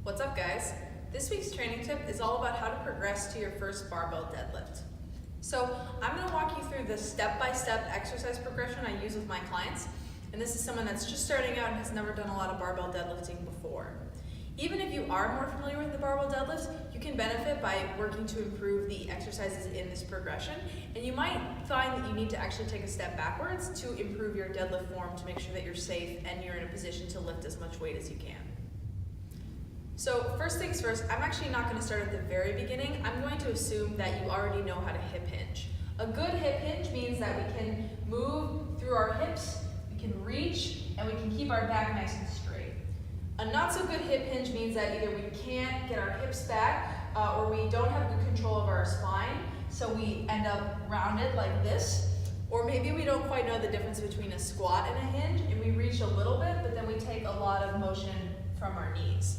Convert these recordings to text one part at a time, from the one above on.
What's up, guys? This week's training tip is all about how to progress to your first barbell deadlift. So I'm going to walk you through the step-by-step exercise progression I use with my clients, and this is someone that's just starting out and has never done a lot of barbell deadlifting before. Even if you are more familiar with the barbell deadlifts, you can benefit by working to improve the exercises in this progression, and you might find that you need to actually take a step backwards to improve your deadlift form to make sure that you're safe and you're in a position to lift as much weight as you can. So first things first, I'm actually not going to start at the very beginning. I'm going to assume that you already know how to hip hinge. A good hip hinge means that we can move through our hips, we can reach, and we can keep our back nice and straight. A not so good hip hinge means that either we can't get our hips back or we don't have good control of our spine, so we end up rounded like this. Or maybe we don't quite know the difference between a squat and a hinge, and we reach a little bit, but then we take a lot of motion from our knees.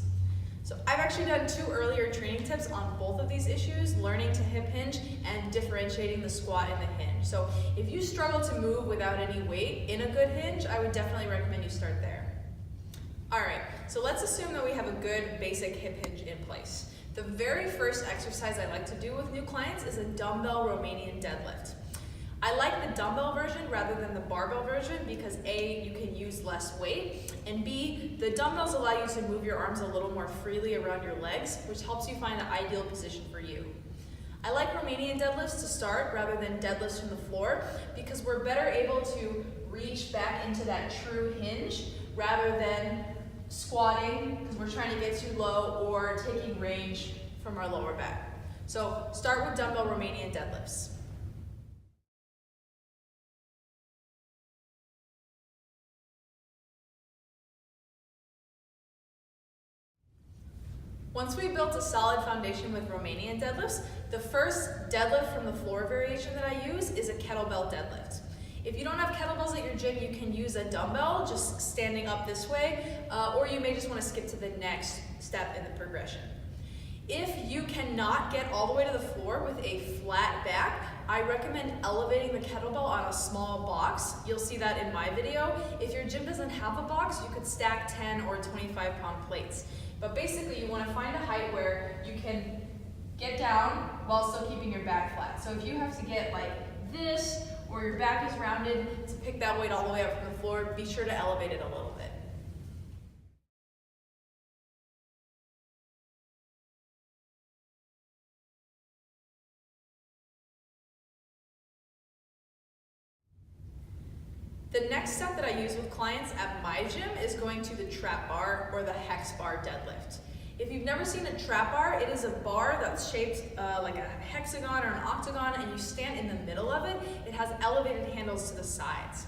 So I've actually done 2 earlier training tips on both of these issues, learning to hip hinge and differentiating the squat and the hinge. So if you struggle to move without any weight in a good hinge, I would definitely recommend you start there. All right, so let's assume that we have a good basic hip hinge in place. The very first exercise I like to do with new clients is a dumbbell Romanian deadlift. I like the dumbbell version rather than the barbell version because A, you can use less weight, and B, the dumbbells allow you to move your arms a little more freely around your legs, which helps you find the ideal position for you. I like Romanian deadlifts to start rather than deadlifts from the floor because we're better able to reach back into that true hinge rather than squatting because we're trying to get too low or taking range from our lower back. So start with dumbbell Romanian deadlifts. Once we've built a solid foundation with Romanian deadlifts, the first deadlift from the floor variation that I use is a kettlebell deadlift. If you don't have kettlebells at your gym, you can use a dumbbell just standing up this way, or you may just want to skip to the next step in the progression. If you cannot get all the way to the floor with a flat back, I recommend elevating the kettlebell on a small box. You'll see that in my video. If your gym doesn't have a box, you could stack 10 or 25-pound plates. But basically, you want to find a height where you can get down while still keeping your back flat. So if you have to get like this, or your back is rounded, to pick that weight all the way up from the floor, be sure to elevate it a little bit. The next step that I use with clients at my gym is going to the trap bar or the hex bar deadlift. If you've never seen a trap bar, it is a bar that's shaped like a hexagon or an octagon, and you stand in the middle of it. It has elevated handles to the sides.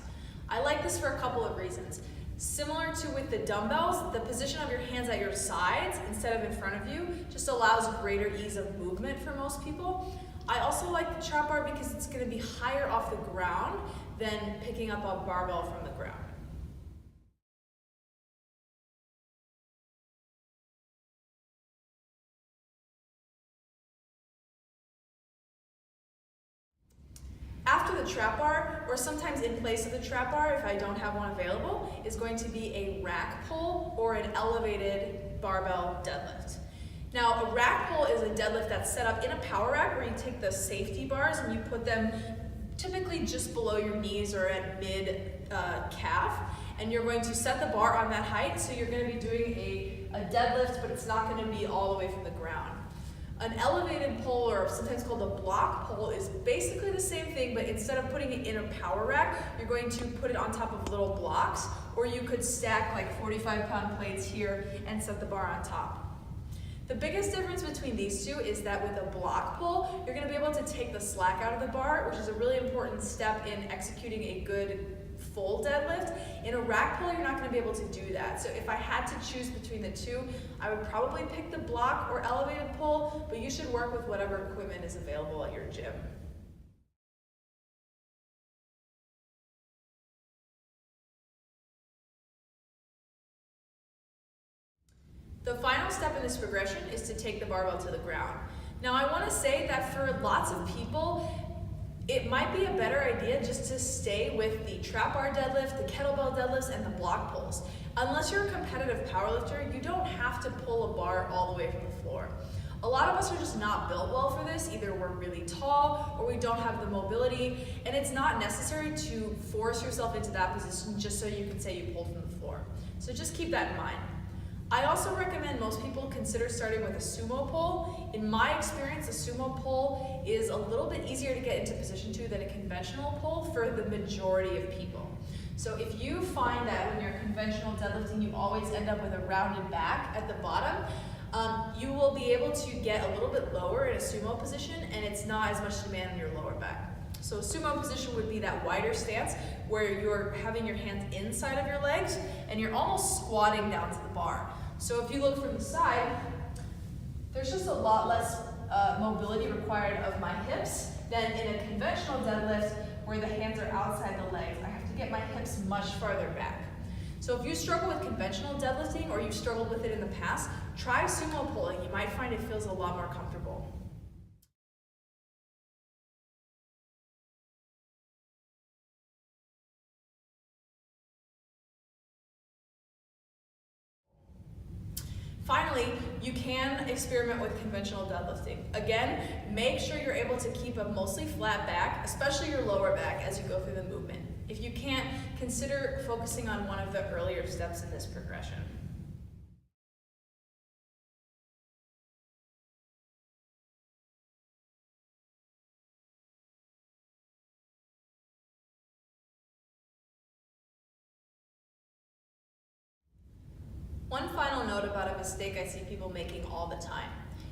I like this for a couple of reasons. Similar to with the dumbbells, the position of your hands at your sides instead of in front of you just allows greater ease of movement for most people. I also like the trap bar because it's going to be higher off the ground than picking up a barbell from the ground. After the trap bar, or sometimes in place of the trap bar if I don't have one available, is going to be a rack pull or an elevated barbell deadlift. Now, a rack pull is a deadlift that's set up in a power rack where you take the safety bars and you put them typically just below your knees or at mid calf, and you're going to set the bar on that height, so you're going to be doing a deadlift, but it's not going to be all the way from the ground. An elevated pull, or sometimes called a block pull, is basically the same thing, but instead of putting it in a power rack, you're going to put it on top of little blocks, or you could stack like 45-pound plates here and set the bar on top. The biggest difference between these two is that with a block pull, you're going to be able to take the slack out of the bar, which is a really important step in executing a good full deadlift. In a rack pull, you're not going to be able to do that. So if I had to choose between the two, I would probably pick the block or elevated pull, but you should work with whatever equipment is available at your gym. The final step in this progression is to take the barbell to the ground. Now I want to say that for lots of people, it might be a better idea just to stay with the trap bar deadlift, the kettlebell deadlifts, and the block pulls. Unless you're a competitive powerlifter, you don't have to pull a bar all the way from the floor. A lot of us are just not built well for this. Either we're really tall or we don't have the mobility, and it's not necessary to force yourself into that position just so you can say you pulled from the floor. So just keep that in mind. I also recommend most people consider starting with a sumo pull. In my experience, a sumo pull is a little bit easier to get into position to than a conventional pull for the majority of people. So if you find that when you're conventional deadlifting, you always end up with a rounded back at the bottom, you will be able to get a little bit lower in a sumo position, and it's not as much demand on your lower back. So a sumo position would be that wider stance where you're having your hands inside of your legs and you're almost squatting down to the bar. So if you look from the side, there's just a lot less mobility required of my hips than in a conventional deadlift where the hands are outside the legs. I have to get my hips much farther back. So if you struggle with conventional deadlifting or you've struggled with it in the past, try sumo pulling. You might find it feels a lot more comfortable. Finally, you can experiment with conventional deadlifting. Again, make sure you're able to keep a mostly flat back, especially your lower back as you go through the movement. If you can't, consider focusing on one of the earlier steps in this progression. One final note about a mistake I see people making all the time.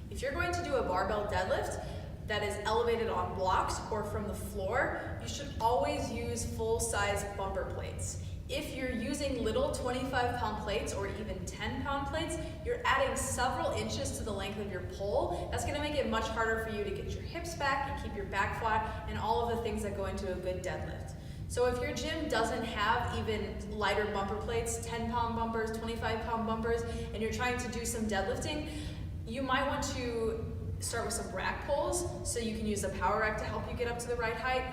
If you're going to do a barbell deadlift that is elevated on blocks or from the floor, you should always use full-size bumper plates. If you're using little 25-pound plates or even 10-pound plates, you're adding several inches to the length of your pole. That's going to make it much harder for you to get your hips back and keep your back flat and all of the things that go into a good deadlift. So if your gym doesn't have even lighter bumper plates, 10-pound bumpers, 25-pound bumpers, and you're trying to do some deadlifting, you might want to start with some rack pulls so you can use a power rack to help you get up to the right height,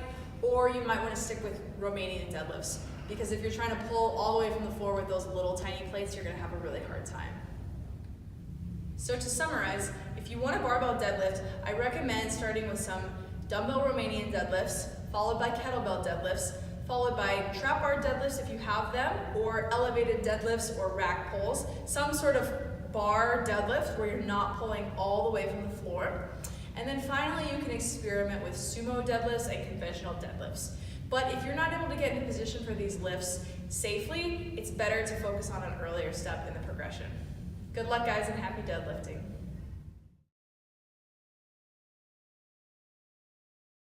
or you might want to stick with Romanian deadlifts, because if you're trying to pull all the way from the floor with those little tiny plates, you're going to have a really hard time. So to summarize, if you want a barbell deadlift, I recommend starting with some dumbbell Romanian deadlifts, followed by kettlebell deadlifts, followed by trap bar deadlifts if you have them, or elevated deadlifts or rack pulls, some sort of bar deadlift where you're not pulling all the way from the floor. And then finally, you can experiment with sumo deadlifts and conventional deadlifts. But if you're not able to get into position for these lifts safely, it's better to focus on an earlier step in the progression. Good luck, guys, and happy deadlifting.